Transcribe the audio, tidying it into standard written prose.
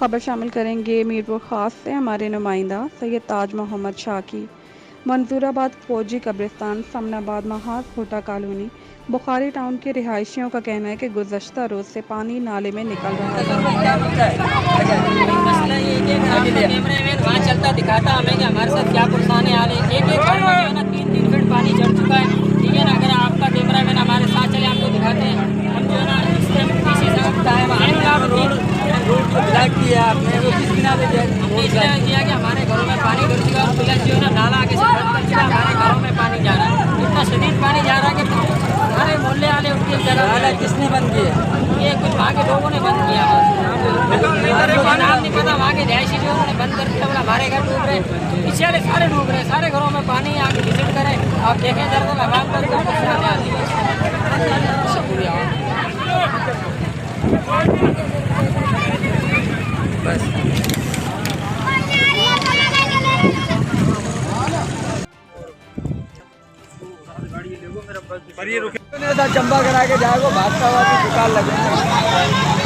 खबर शामिल करेंगे मीरपुर ख़ास से हमारे नुमाइंदा सैयद ताज मोहम्मद शाह की। मंसूराबाद फौजी कब्रिस्तान समनाबाद महाज खोटा कॉलोनी बुखारी टाउन के रिहायशियों का कहना है कि गुज़श्ता रोज़ से पानी नाले में निकल रहा था। मसला ये है कि कैमरे में वहाँ चलता दिखाता हमें कि हमारे साथ क्या परेशानी आ रही है। एक एक घर में जो है ना 3-3 फीट पानी चढ़ चुका है। ठीक है ना, अगर आपका कैमरा मैन हमारे साथ चले आपको दिखाते हैं। हम जो है ना किसी ब्लैक किया आपने वो किस किनारे हमने इसलिए किया कि हमारे घरों में पानी भर चुका और प्लस जो है ना नाला आगे से बंद कर चुका, हमारे घरों में पानी जा रहा है। इतना शदीद पानी जा रहा है कि हमारे मोहल्ले वाले उनकी जगह किसने बंद किया? ये कुछ वहाँ के लोगों ने बंद किया। नाम नहीं पता, वहाँ के रिहायशी जो उन्होंने बंद कर दिया। बोला हमारे घर डूब रहे, पीछे वाले सारे डूब रहे, सारे घरों में पानी। आके विजिट करें, आप देखें इधर को लगाम पर बस पर ये रुके चंबा करा के जाएगा भागता हुआ दुकान लगे।